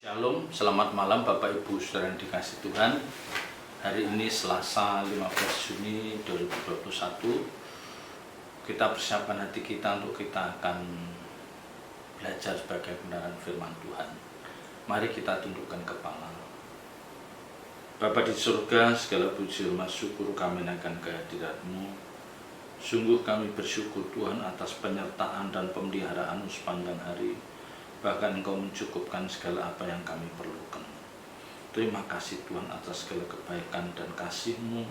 Shalom, selamat malam Bapak Ibu Saudara yang dikasih Tuhan. Hari ini Selasa 15 Juni 2021. Kita persiapkan hati kita untuk kita akan belajar sebagai kebenaran firman Tuhan. Mari kita tundukkan kepala. Bapa di surga, segala puji hormat syukur kami naikkan kehadirat-Mu. Sungguh kami bersyukur Tuhan atas penyertaan dan pemeliharaan-Mu sepanjang hari. Bahkan Engkau mencukupkan segala apa yang kami perlukan. Terima kasih Tuhan atas segala kebaikan dan kasih-Mu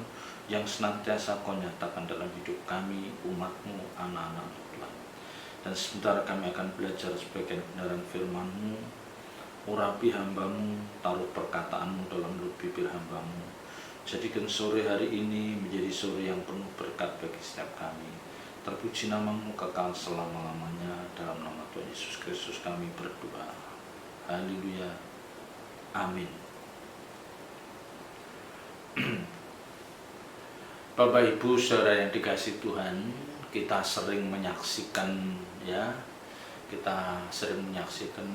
yang senantiasa Kau nyatakan dalam hidup kami, umat-Mu, anak-anak-Mu Tuhan. Dan sebentar kami akan belajar sebagian kebenaran firman-Mu. Urapi hamba-Mu, taruh perkataan-Mu dalam mulut bibir hamba-Mu. Jadikan sore hari ini menjadi sore yang penuh berkat bagi setiap kami. Terpuji nama-Mu kekal selama-lamanya. Dalam nama Tuhan Yesus Kristus kami berdoa. Haleluya. Amin. Bapak Ibu Saudara yang dikasih Tuhan, kita sering menyaksikan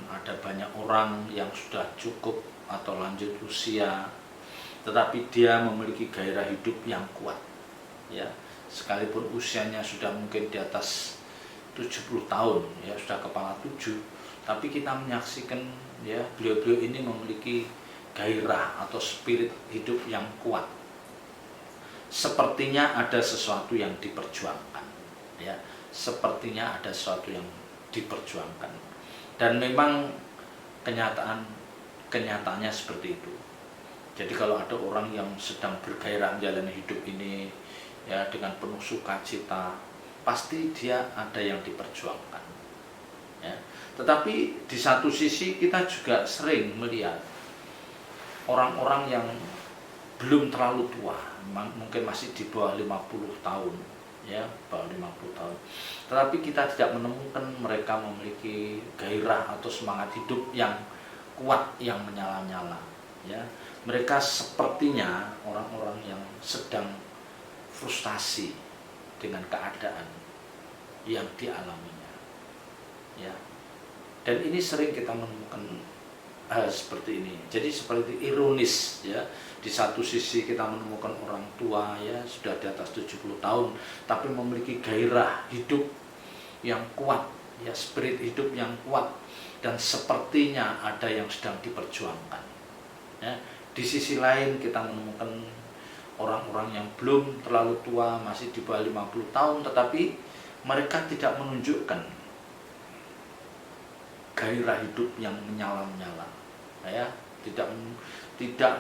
ada banyak orang yang sudah cukup atau lanjut usia, tetapi dia memiliki gairah hidup yang kuat. Sekalipun usianya sudah mungkin di atas 70 tahun, sudah kepala 7, tapi kita menyaksikan beliau-beliau ini memiliki gairah atau spirit hidup yang kuat. Sepertinya ada sesuatu yang diperjuangkan, sepertinya ada sesuatu yang diperjuangkan, dan memang kenyataannya seperti itu. Jadi kalau ada orang yang sedang bergairah menjalani hidup ini dengan penuh sukacita, pasti dia ada yang diperjuangkan. Tetapi di satu sisi kita juga sering melihat orang-orang yang belum terlalu tua, mungkin masih di bawah 50 tahun, bawah 50 tahun. Tetapi kita tidak menemukan mereka memiliki gairah atau semangat hidup yang kuat, yang menyala-nyala. Mereka sepertinya orang-orang yang sedang frustasi dengan keadaan yang dialaminya. Dan ini sering kita menemukan hal seperti ini. Jadi seperti ironis, di satu sisi kita menemukan orang tua sudah di atas 70 tahun tapi memiliki gairah hidup yang kuat, spirit hidup yang kuat, dan sepertinya ada yang sedang diperjuangkan. Di sisi lain kita menemukan orang-orang yang belum terlalu tua, masih di bawah 50 tahun, tetapi mereka tidak menunjukkan gairah hidup yang menyala-nyala, tidak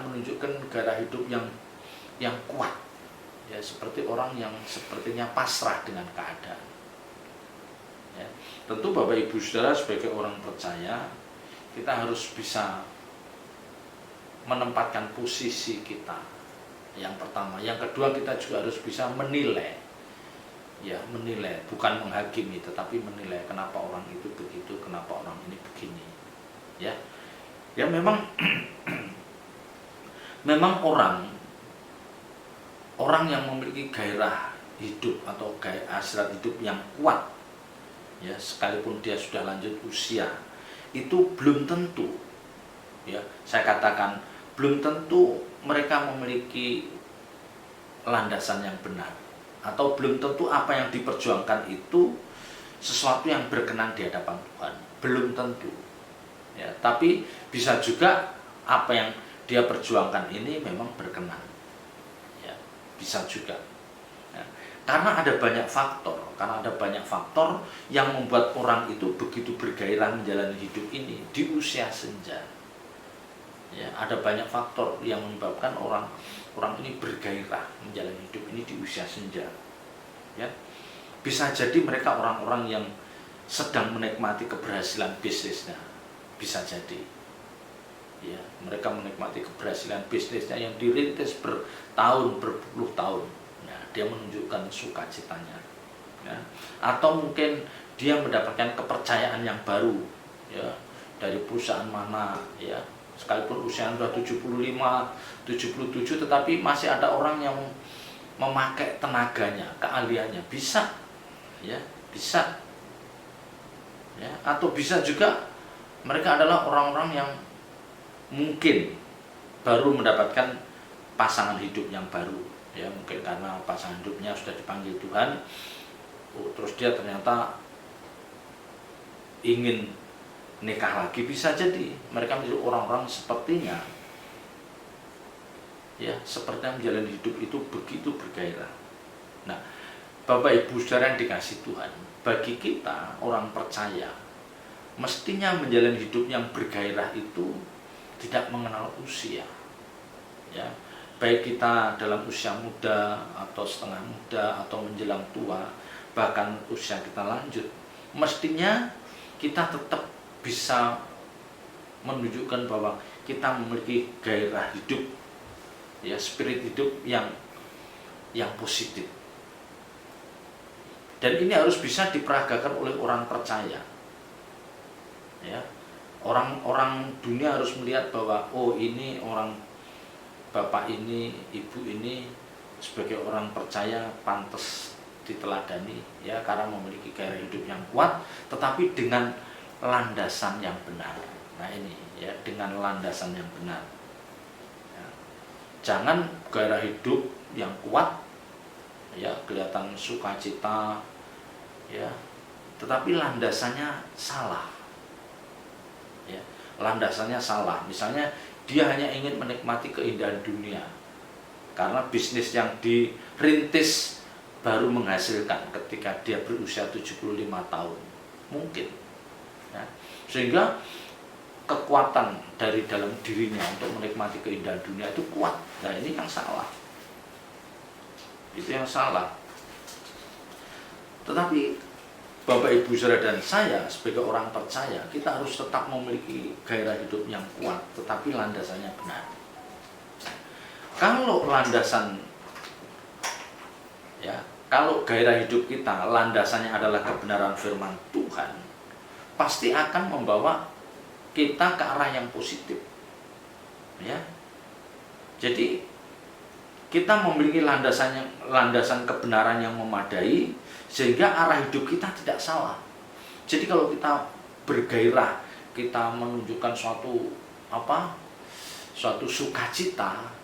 menunjukkan gairah hidup yang kuat, seperti orang yang sepertinya pasrah dengan keadaan. Tentu Bapak Ibu Saudara sebagai orang percaya, kita harus bisa menempatkan posisi kita. Yang pertama, yang kedua kita juga harus bisa menilai, bukan menghakimi, tetapi menilai kenapa orang itu begitu, kenapa orang ini begini. Memang memang orang yang memiliki gairah hidup atau hasrat hidup yang kuat, sekalipun dia sudah lanjut usia, itu belum tentu, saya katakan belum tentu mereka memiliki landasan yang benar, atau belum tentu apa yang diperjuangkan itu sesuatu yang berkenan di hadapan Tuhan, belum tentu. Tapi bisa juga apa yang dia perjuangkan ini memang berkenan, bisa juga. Karena ada banyak faktor yang membuat orang itu begitu bergairah menjalani hidup ini di usia senja. Ada banyak faktor yang menyebabkan orang ini bergairah menjalani hidup ini di usia senja. Bisa jadi mereka orang-orang yang sedang menikmati keberhasilan bisnisnya, bisa jadi. Mereka menikmati keberhasilan bisnisnya yang dirintis bertahun, berpuluh tahun. Dia menunjukkan sukacitanya. Atau mungkin dia mendapatkan kepercayaan yang baru, dari perusahaan mana, sekalipun usia sudah 75, 77, tetapi masih ada orang yang memakai tenaganya, keahliannya, bisa. Atau bisa juga mereka adalah orang-orang yang mungkin baru mendapatkan pasangan hidup yang baru, ya mungkin karena pasangan hidupnya sudah dipanggil Tuhan, terus dia ternyata ingin nikah lagi. Bisa jadi mereka menjadi orang-orang sepertinya, ya sepertinya menjalani hidup itu begitu bergairah. Nah, Bapak Ibu Saudara yang dikasih Tuhan, bagi kita orang percaya mestinya menjalani hidup yang bergairah itu tidak mengenal usia, ya baik kita dalam usia muda atau setengah muda atau menjelang tua, bahkan usia kita lanjut, mestinya kita tetap bisa menunjukkan bahwa kita memiliki gairah hidup, ya spirit hidup yang positif. Dan ini harus bisa diperagakan oleh orang percaya, ya orang dunia harus melihat bahwa oh ini orang bapak ini, ibu ini sebagai orang percaya pantas diteladani, ya karena memiliki gairah hidup yang kuat, tetapi dengan landasan yang benar. Nah ini ya, dengan landasan yang benar, ya. Jangan gairah hidup yang kuat, ya kelihatan sukacita, ya tetapi landasannya salah, ya landasannya salah. Misalnya dia hanya ingin menikmati keindahan dunia karena bisnis yang dirintis baru menghasilkan ketika dia berusia 75 tahun mungkin, ya. Sehingga kekuatan dari dalam dirinya untuk menikmati keindahan dunia itu kuat. Nah ini yang salah, itu yang salah. Tetapi Bapak Ibu Saudara dan saya sebagai orang percaya, kita harus tetap memiliki gairah hidup yang kuat, tetapi landasannya benar. Kalau landasan, ya kalau gairah hidup kita landasannya adalah kebenaran firman Tuhan, pasti akan membawa kita ke arah yang positif, ya. Jadi kita memiliki landasan kebenaran yang memadai, sehingga arah hidup kita tidak salah. Jadi kalau kita bergairah, kita menunjukkan suatu sukacita,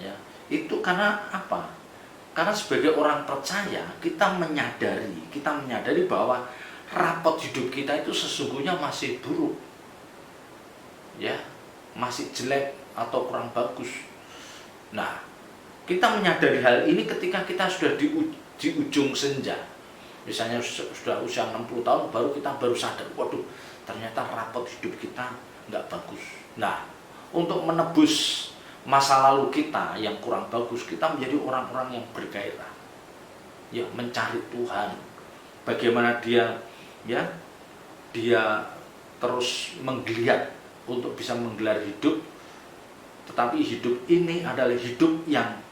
ya itu karena apa? Karena sebagai orang percaya kita menyadari bahwa rapot hidup kita itu sesungguhnya masih buruk, ya masih jelek atau kurang bagus. Nah, kita menyadari hal ini ketika kita sudah di ujung senja, misalnya sudah usia 60 tahun baru sadar, waduh ternyata rapot hidup kita nggak bagus. Nah, untuk menebus masa lalu kita yang kurang bagus, kita menjadi orang-orang yang bergairah, ya mencari Tuhan. Bagaimana dia terus menggeliat untuk bisa menggelar hidup, tetapi hidup ini adalah hidup yang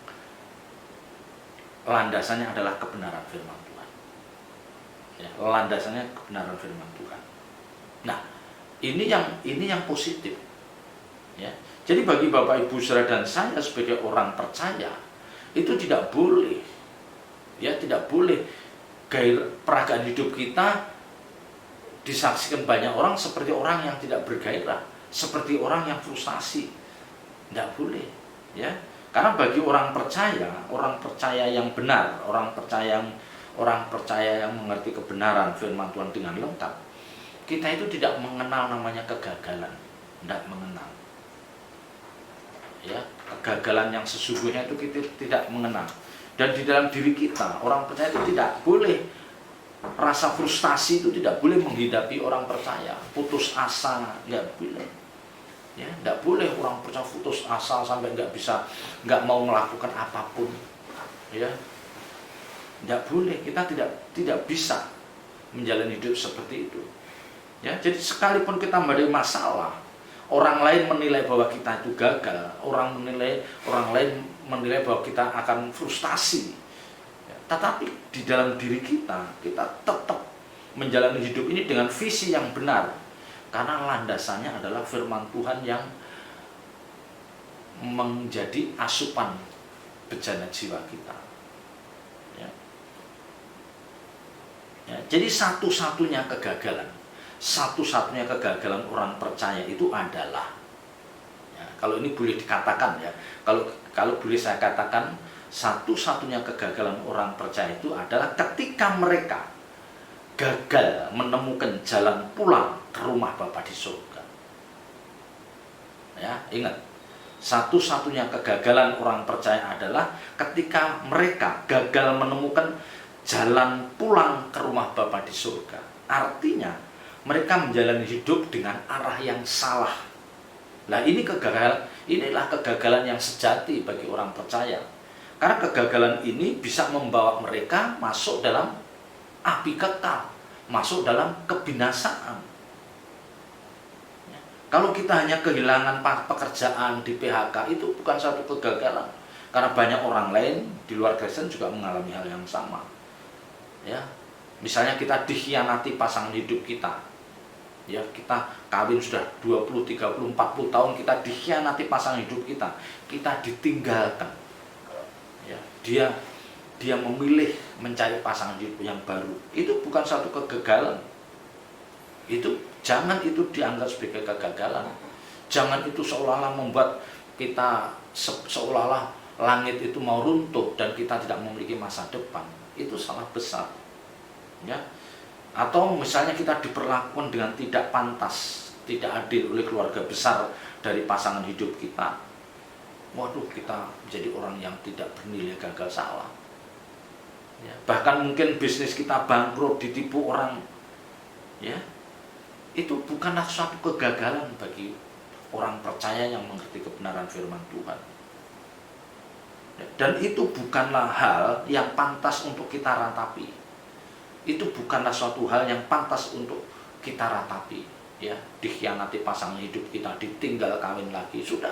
landasannya adalah kebenaran firman Tuhan, ya, landasannya kebenaran firman Tuhan. Nah, ini yang positif, ya. Jadi bagi Bapak Ibu Saudara dan saya sebagai orang percaya itu tidak boleh peragaan hidup kita disaksikan banyak orang seperti orang yang tidak bergairah, seperti orang yang frustasi. Tidak boleh, ya. Karena bagi orang percaya yang benar, orang percaya yang mengerti kebenaran firman Tuhan dengan lengkap, kita itu tidak mengenal namanya kegagalan, tidak mengenal. Ya, kegagalan yang sesungguhnya itu kita tidak mengenal. Dan di dalam diri kita, orang percaya itu tidak boleh, rasa frustasi itu tidak boleh menghadapi orang percaya, putus asa, nggak boleh. Ya, tidak boleh orang percaya putus asa sampai nggak mau melakukan apapun, ya, tidak boleh. Kita tidak bisa menjalani hidup seperti itu, ya. Jadi sekalipun kita menghadapi masalah, orang lain menilai bahwa kita itu gagal, orang lain menilai bahwa kita akan frustasi, ya. Tetapi di dalam diri kita tetap menjalani hidup ini dengan visi yang benar. Karena landasannya adalah firman Tuhan yang menjadi asupan bejana jiwa kita, ya. Ya, jadi satu-satunya kegagalan orang percaya itu adalah Kalau ini boleh dikatakan ya, kalau boleh saya katakan, satu-satunya kegagalan orang percaya itu adalah ketika mereka gagal menemukan jalan pulang ke rumah Bapa di surga. Ya, ingat, satu-satunya kegagalan orang percaya adalah ketika mereka gagal menemukan jalan pulang ke rumah Bapa di surga. Artinya mereka menjalani hidup dengan arah yang salah. Nah, inilah kegagalan yang sejati bagi orang percaya. Karena kegagalan ini bisa membawa mereka masuk dalam api kekal, masuk dalam kebinasaan. Kalau kita hanya kehilangan pekerjaan di PHK, itu bukan satu kegagalan. Karena banyak orang lain di luar Kristen juga mengalami hal yang sama. Ya, misalnya kita dikhianati pasangan hidup kita. Ya, kita kawin sudah 20, 30, 40 tahun, kita dikhianati pasangan hidup kita. Kita ditinggalkan. Ya, dia memilih mencari pasangan hidup yang baru. Itu bukan satu kegagalan. Jangan itu dianggap sebagai kegagalan. Jangan itu seolah-olah membuat kita seolah-olah langit itu mau runtuh dan kita tidak memiliki masa depan. Itu salah besar. Ya. Atau misalnya kita diperlakukan dengan tidak pantas, tidak adil oleh keluarga besar dari pasangan hidup kita. Waduh, kita menjadi orang yang tidak bernilai, gagal, salah. Ya, bahkan mungkin bisnis kita bangkrut, ditipu orang. Ya, itu bukanlah suatu kegagalan bagi orang percaya yang mengerti kebenaran firman Tuhan. Ya, dan itu bukanlah hal yang pantas untuk kita ratapi. Itu bukanlah suatu hal yang pantas untuk kita ratapi. Ya, dikhianati pasangan hidup kita, ditinggal kawin lagi, sudah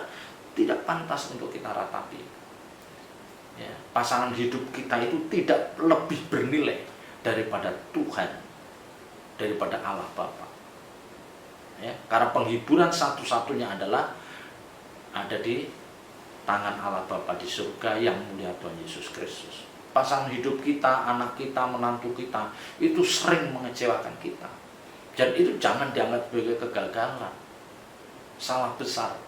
tidak pantas untuk kita ratapi. Ya, pasangan hidup kita itu tidak lebih bernilai daripada Tuhan, daripada Allah Bapa. Ya, karena penghiburan satu-satunya adalah ada di tangan Allah Bapa di surga yang mulia Tuhan Yesus Kristus. Pasangan hidup kita, anak kita, menantu kita itu sering mengecewakan kita. Dan itu jangan dianggap sebagai kegagalan. Salah besar.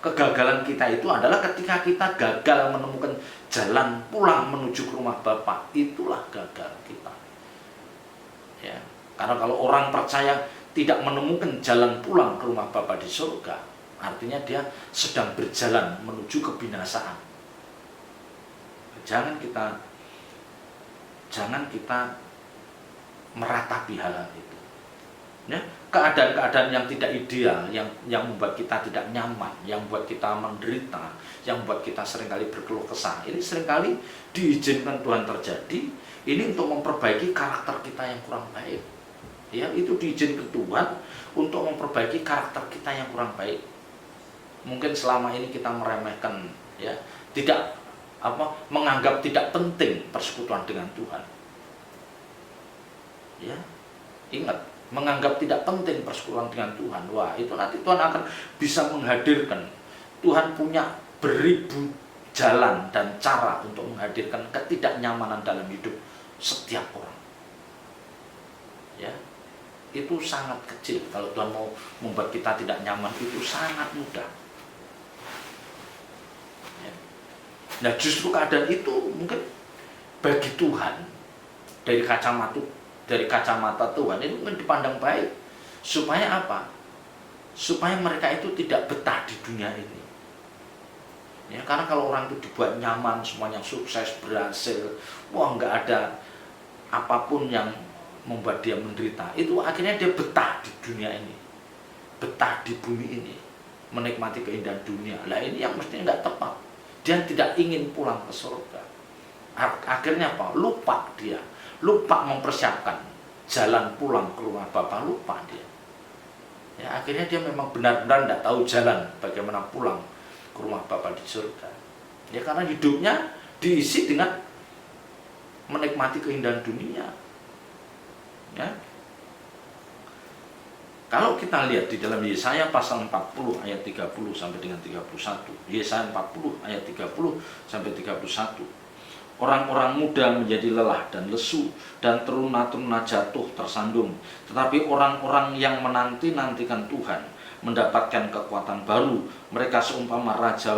Kegagalan kita itu adalah ketika kita gagal menemukan jalan pulang menuju ke rumah Bapa. Itulah gagal kita. Ya, karena kalau orang percaya tidak menemukan jalan pulang ke rumah Bapa di surga, artinya dia sedang berjalan menuju kebinasaan. Jangan kita meratapi hal-hal itu. Ya, keadaan-keadaan yang tidak ideal, yang membuat kita tidak nyaman, yang membuat kita menderita, yang membuat kita seringkali berkeluh kesah, ini seringkali diizinkan Tuhan terjadi. Ini untuk memperbaiki karakter kita yang kurang baik. Ya, itu diizinkan Tuhan untuk memperbaiki karakter kita yang kurang baik. Mungkin selama ini kita meremehkan, ya, menganggap tidak penting persekutuan dengan Tuhan. Ya, ingat, menganggap tidak penting persekutuan dengan Tuhan. Wah, itu nanti Tuhan akan bisa menghadirkan. Tuhan punya beribu jalan dan cara untuk menghadirkan ketidaknyamanan dalam hidup setiap orang. Ya, itu sangat kecil. Kalau Tuhan mau membuat kita tidak nyaman, itu sangat mudah. Ya. Nah, justru keadaan itu mungkin bagi Tuhan dari kacamata Tuhan itu mungkin dipandang baik. Supaya apa? Supaya mereka itu tidak betah di dunia ini. Ya, karena kalau orang itu dibuat nyaman, semuanya sukses, berhasil, wah, nggak ada apapun yang membuat dia menderita, itu akhirnya dia betah di dunia ini, betah di bumi ini, menikmati keindahan dunia. Lah, ini yang mestinya nggak tepat. Dia tidak ingin pulang ke surga. Akhirnya apa? Lupa mempersiapkan jalan pulang ke rumah Bapa, lupa dia. Ya, akhirnya dia memang benar-benar tidak tahu jalan bagaimana pulang ke rumah Bapa di surga. Ya, karena hidupnya diisi dengan menikmati keindahan dunia. Ya. Kalau kita lihat di dalam Yesaya pasal 40 ayat 30 sampai dengan 31. Yesaya 40 ayat 30 sampai 31. Orang-orang muda menjadi lelah dan lesu, dan teruna-teruna jatuh tersandung. Tetapi orang-orang yang menanti-nantikan Tuhan mendapatkan kekuatan baru. Mereka seumpama raja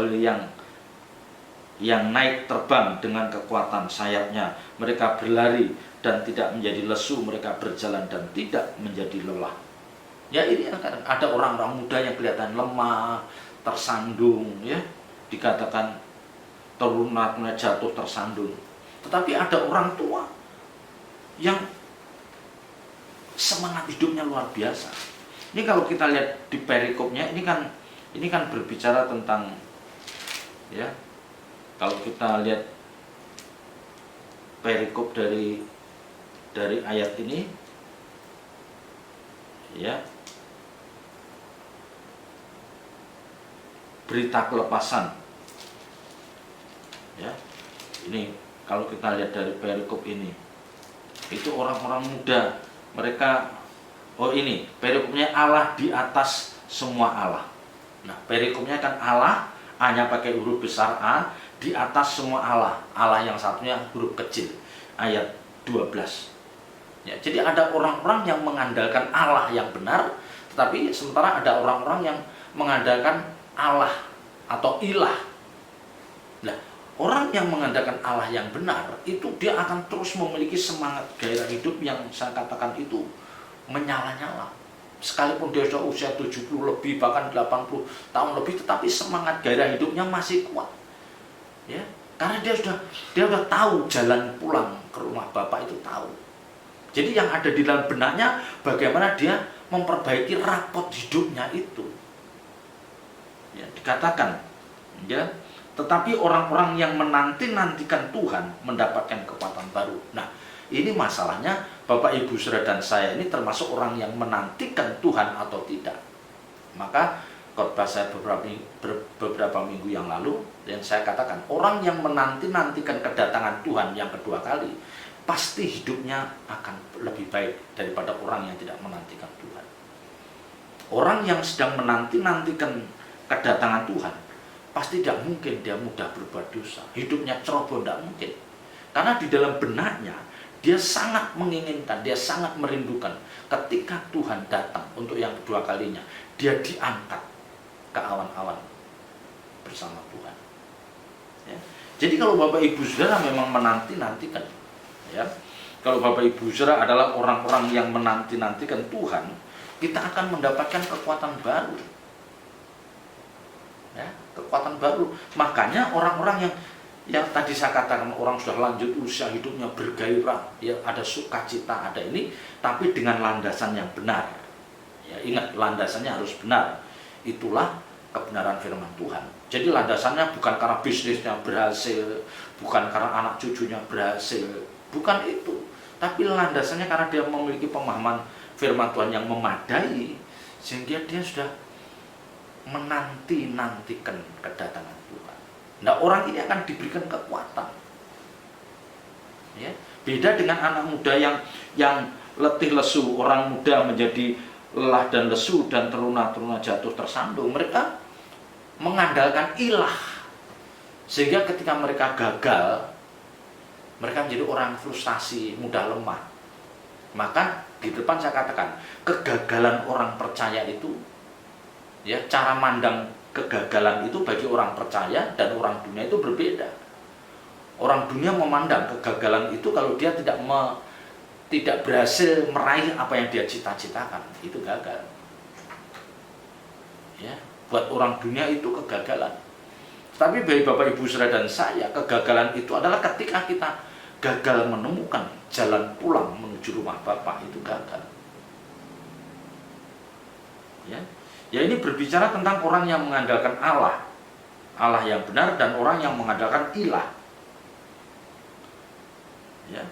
yang naik terbang dengan kekuatan sayapnya. Mereka berlari dan tidak menjadi lesu, mereka berjalan dan tidak menjadi lelah. Ya, ini ada orang-orang muda yang kelihatan lemah, tersandung, ya, dikatakan teruna jatuh tersandung. Tetapi ada orang tua yang semangat hidupnya luar biasa. Ini kalau kita lihat di perikopnya, ini kan berbicara tentang, ya, kalau kita lihat perikop dari ayat ini, ya, berita kelepasan, ya, ini kalau kita lihat dari perikop ini, itu orang-orang muda, mereka, ini perikopnya Allah di atas semua Allah. Nah, perikopnya kan Allah, hanya pakai huruf besar A, di atas semua Allah. Allah yang satunya huruf kecil, ayat 12. Ya, jadi ada orang-orang yang mengandalkan Allah yang benar, tetapi sementara ada orang-orang yang mengandalkan Allah atau ilah. Nah, orang yang mengandalkan Allah yang benar, itu dia akan terus memiliki semangat gairah hidup yang saya katakan itu menyala-nyala. Sekalipun dia sudah usia 70 lebih, bahkan 80 tahun lebih, tetapi semangat gairah hidupnya masih kuat. Ya, karena dia sudah tahu jalan pulang ke rumah Bapak itu tahu. Jadi yang ada di dalam benaknya bagaimana dia memperbaiki rapot hidupnya itu. Ya, dikatakan, ya, tetapi orang-orang yang menanti-nantikan Tuhan mendapatkan kekuatan baru. Nah, ini masalahnya Bapak Ibu Saudara dan saya ini termasuk orang yang menantikan Tuhan atau tidak. Maka khotbah saya beberapa minggu yang lalu, yang saya katakan, orang yang menanti-nantikan kedatangan Tuhan yang kedua kali, pasti hidupnya akan lebih baik daripada orang yang tidak menantikan Tuhan. Orang yang sedang menanti-nantikan kedatangan Tuhan, pasti tidak mungkin dia mudah berbuat dosa. Hidupnya ceroboh, tidak mungkin. Karena di dalam benaknya, dia sangat menginginkan, dia sangat merindukan ketika Tuhan datang untuk yang kedua kalinya, dia diangkat ke awan-awan bersama Tuhan. Ya. Jadi kalau Bapak Ibu Saudara memang menanti-nantikan, ya, kalau Bapak Ibu Saudara adalah orang-orang yang menanti-nantikan Tuhan, kita akan mendapatkan kekuatan baru. Ya, kekuatan baru. Makanya orang-orang yang tadi saya katakan, orang sudah lanjut usia hidupnya bergairah, ya, ada sukacita, ada ini, tapi dengan landasan yang benar. Ya, ingat, landasannya harus benar. Itulah kebenaran firman Tuhan. Jadi landasannya bukan karena bisnisnya berhasil, bukan karena anak cucunya berhasil, bukan itu. Tapi landasannya karena dia memiliki pemahaman firman Tuhan yang memadai, sehingga dia sudah menanti-nantikan kedatangan Tuhan. Nah, orang ini akan diberikan kekuatan. Ya, beda dengan anak muda yang letih lesu. Orang muda menjadi lelah dan lesu dan teruna-teruna jatuh tersandung. Mereka mengandalkan ilah, sehingga ketika mereka gagal, mereka menjadi orang frustasi, mudah lemah. Maka di depan saya katakan, kegagalan orang percaya itu, ya, cara mandang kegagalan itu bagi orang percaya dan orang dunia itu berbeda. Orang dunia memandang kegagalan itu kalau dia tidak berhasil meraih apa yang dia cita-citakan, itu gagal. Ya, buat orang dunia itu kegagalan. Tapi bagi Bapak Ibu Saudara dan saya, kegagalan itu adalah ketika kita gagal menemukan jalan pulang menuju rumah Bapa, itu gagal. Ya, ini berbicara tentang orang yang mengandalkan Allah yang benar, dan orang yang mengandalkan ilah. Ya,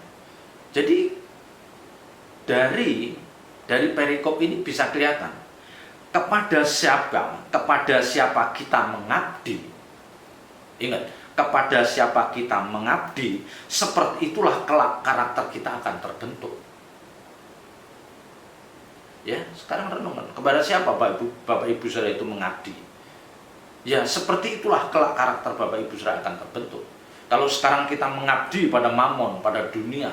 jadi dari perikop ini bisa kelihatan kepada siapa kita mengabdi. Ingat, kepada siapa kita mengabdi, seperti itulah kelak karakter kita akan terbentuk. Ya, sekarang renungan, kepada siapa Bapak Ibu Saudara itu mengabdi? Ya, seperti itulah kelak karakter Bapak Ibu Saudara akan terbentuk. Kalau sekarang kita mengabdi pada mamon, pada dunia,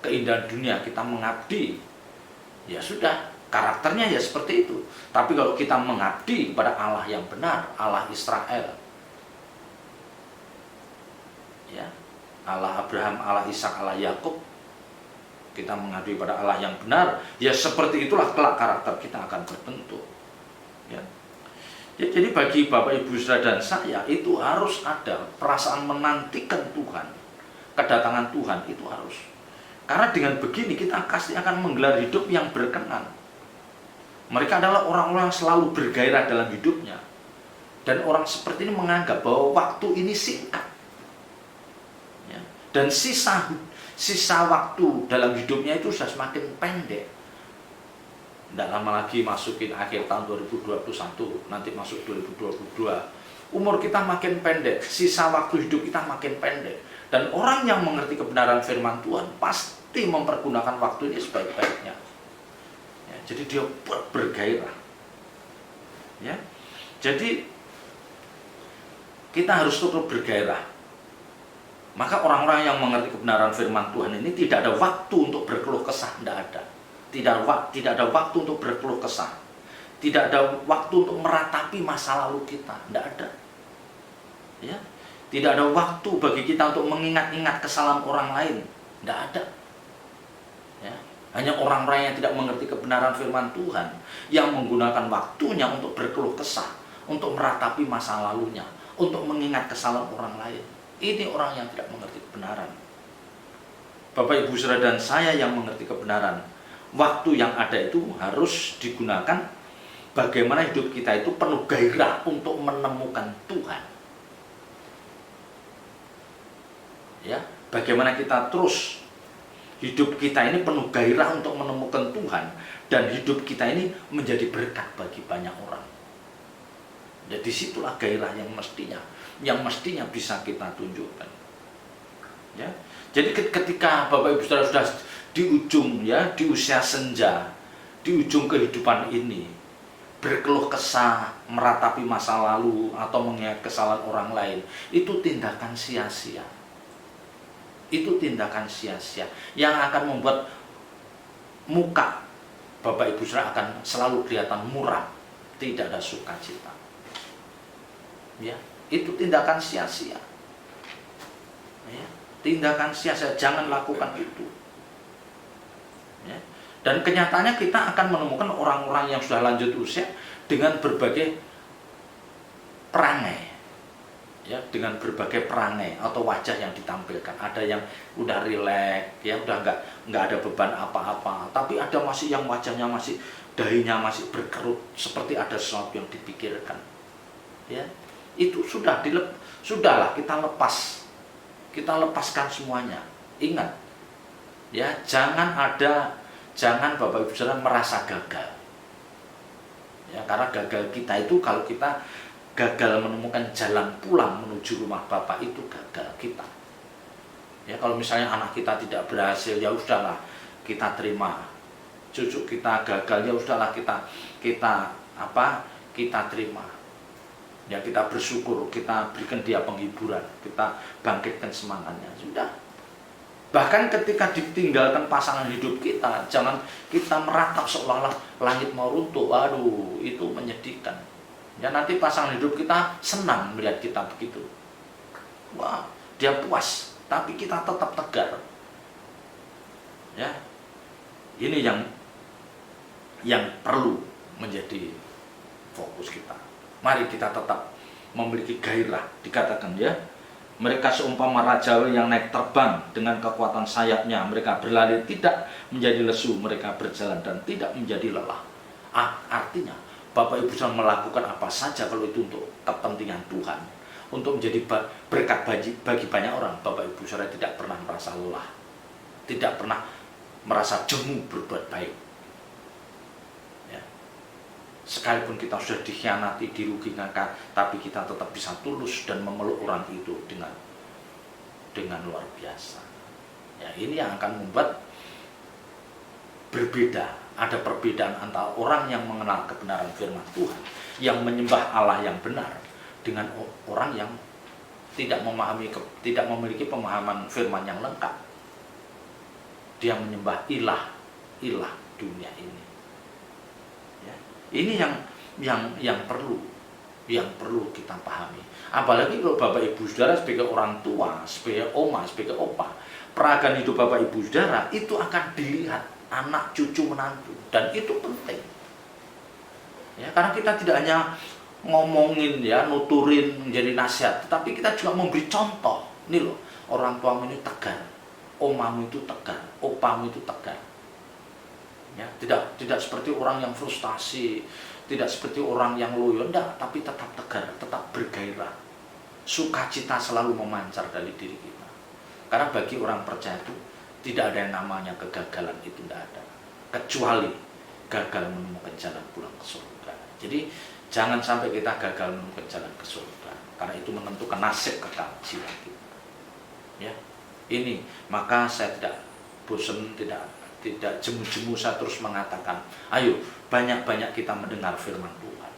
keindahan dunia, kita mengabdi, ya sudah, karakternya ya seperti itu. Tapi kalau kita mengabdi kepada Allah yang benar, Allah Israel, ya, Allah Abraham, Allah Ishak, Allah Yakub, kita mengabdi pada Allah yang benar, ya seperti itulah kelak karakter kita akan berbentuk. Ya. Jadi bagi Bapak Ibu Saudara dan saya itu harus ada perasaan menantikan Tuhan, kedatangan Tuhan itu harus. Karena dengan begini kita pasti akan menggelar hidup yang berkenan. Mereka adalah orang-orang yang selalu bergairah dalam hidupnya. Dan orang seperti ini menganggap bahwa waktu ini singkat. Ya. Dan sisa waktu dalam hidupnya itu sudah semakin pendek. Tidak lama lagi masukin akhir tahun 2021, nanti masuk 2022. Umur kita makin pendek, sisa waktu hidup kita makin pendek. Dan orang yang mengerti kebenaran firman Tuhan pasti mempergunakan waktu ini sebaik-baiknya. Ya, jadi dia bergairah. Ya. Jadi kita harus terus bergairah. Maka orang-orang yang mengerti kebenaran firman Tuhan ini tidak ada waktu untuk berkeluh kesah, tidak ada. Tidak ada waktu untuk berkeluh kesah. Tidak ada waktu untuk meratapi masa lalu kita, tidak ada. Ya. Tidak ada waktu bagi kita untuk mengingat-ingat kesalahan orang lain, tidak ada. Ya. Hanya orang-orang yang tidak mengerti kebenaran firman Tuhan yang menggunakan waktunya untuk berkeluh kesah, untuk meratapi masa lalunya, untuk mengingat kesalahan orang lain. Ini orang yang tidak mengerti kebenaran. Bapak, Ibu, Saudara dan saya yang mengerti kebenaran, waktu yang ada itu harus digunakan bagaimana hidup kita itu penuh gairah untuk menemukan Tuhan. Ya, bagaimana kita terus hidup kita ini penuh gairah untuk menemukan Tuhan, dan hidup kita ini menjadi berkat bagi banyak orang. Jadi disitulah gairah yang mestinya bisa kita tunjukkan. Ya, jadi ketika Bapak Ibu Saudara sudah di ujung, ya, di usia senja, di ujung kehidupan ini, berkeluh kesah, meratapi masa lalu atau mengingat kesalahan orang lain, itu tindakan sia-sia. Itu tindakan sia-sia yang akan membuat muka Bapak Ibu Saudara akan selalu kelihatan muram, tidak ada sukacita. Ya, itu tindakan sia-sia. Ya, tindakan sia-sia, jangan lakukan itu. Ya. Dan kenyataannya kita akan menemukan orang-orang yang sudah lanjut usia dengan berbagai perangai. Ya, dengan berbagai perangai atau wajah yang ditampilkan. Ada yang udah rileks, ya, udah nggak ada beban apa-apa, tapi ada masih yang wajahnya masih, dahinya masih berkerut, seperti ada sesuatu yang dipikirkan. Ya, itu sudahlah kita lepaskan semuanya. Ingat, ya, jangan Bapak Ibu Saudara merasa gagal. Ya, karena gagal kita itu kalau kita gagal menemukan jalan pulang menuju rumah Bapak, itu gagal kita. Ya, kalau misalnya anak kita tidak berhasil, ya udahlah, kita terima. Cucu kita gagal, ya udahlah, kita terima. Ya, kita bersyukur, kita berikan dia penghiburan, kita bangkitkan semangatnya, sudah. Bahkan ketika ditinggalkan pasangan hidup kita, jangan kita meratap seolah-olah langit mau runtuh. Waduh, itu menyedihkan. Ya, nanti pasangan hidup kita senang melihat kita begitu. Wah, dia puas, tapi kita tetap tegar. Ya, ini yang perlu menjadi fokus kita. Mari kita tetap memiliki gairah. Dikatakan, ya, mereka seumpama raja yang naik terbang dengan kekuatan sayapnya. Mereka berlari tidak menjadi lesu, mereka berjalan dan tidak menjadi lelah. Artinya Bapak Ibu Saudara melakukan apa saja kalau itu untuk kepentingan Tuhan, untuk menjadi berkat bagi banyak orang. Bapak Ibu Saudara tidak pernah merasa lelah, tidak pernah merasa jemu berbuat baik. Ya. Sekalipun kita sudah dikhianati, dirugikan, tapi kita tetap bisa tulus dan memeluk orang itu dengan luar biasa. Ya, ini yang akan membuat berbeda. Ada perbedaan antara orang yang mengenal kebenaran firman Tuhan, yang menyembah Allah yang benar, dengan orang yang tidak memiliki pemahaman firman yang lengkap. Dia menyembah ilah dunia ini. Ini yang perlu kita pahami. Apalagi kalau Bapak Ibu Saudara sebagai orang tua, sebagai oma, sebagai opa, peragaan hidup Bapak Ibu Saudara itu akan dilihat anak cucu menantu, dan itu penting. Ya, karena kita tidak hanya ngomongin ya, nuturin menjadi nasihat, tetapi kita juga memberi contoh. Ini loh, orang tuamu ini tegar, omamu itu tegar, opamu itu tegar. Ya, tidak seperti orang yang frustasi, tidak seperti orang yang loyo, enggak, tapi tetap tegar, tetap bergairah. Sukacita selalu memancar dari diri kita. Karena bagi orang percaya itu tidak ada yang namanya kegagalan, itu tidak ada. Kecuali gagal menemukan jalan pulang ke surga. Jadi jangan sampai kita gagal menemukan jalan ke surga, karena itu menentukan nasib kekal jiwa kita. Ya, ini maka saya tidak bosan, tidak jemu-jemu saya terus mengatakan, ayo banyak-banyak kita mendengar firman Tuhan.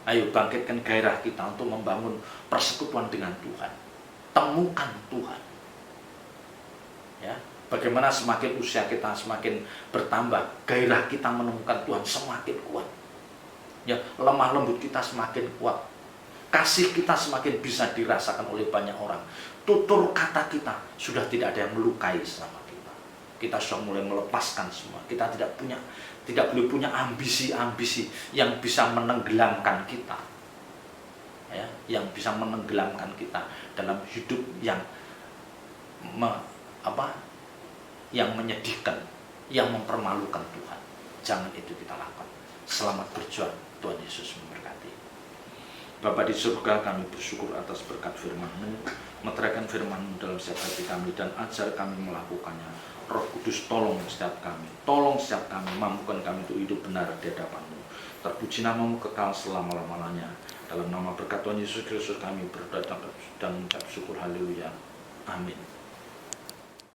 Ayo bangkitkan gairah kita untuk membangun persekutuan dengan Tuhan. Temukan Tuhan. Ya, bagaimana semakin usia kita semakin bertambah, gairah kita menemukan Tuhan semakin kuat. Ya, lemah lembut kita semakin kuat. Kasih kita semakin bisa dirasakan oleh banyak orang. Tutur kata kita sudah tidak ada yang melukai selama kita. Kita sudah mulai melepaskan semua. Kita tidak boleh punya ambisi-ambisi yang bisa menenggelamkan kita. Ya, yang bisa menenggelamkan kita dalam hidup yang yang menyedihkan, yang mempermalukan Tuhan. Jangan itu kita lakukan. Selamat berjuang. Tuhan Yesus memberkati. Bapa di surga, kami bersyukur atas berkat firman-Mu. Meteraikan firman-Mu dalam setiap hati kami dan ajar kami melakukannya. Roh Kudus tolong setiap kami, mampukan kami untuk hidup benar di hadapan-Mu. Terpuji nama-Mu kekal selama-lamanya. Dalam nama berkat Tuhan Yesus Kristus kami berdoa dan mengucap syukur, haleluya. Amin.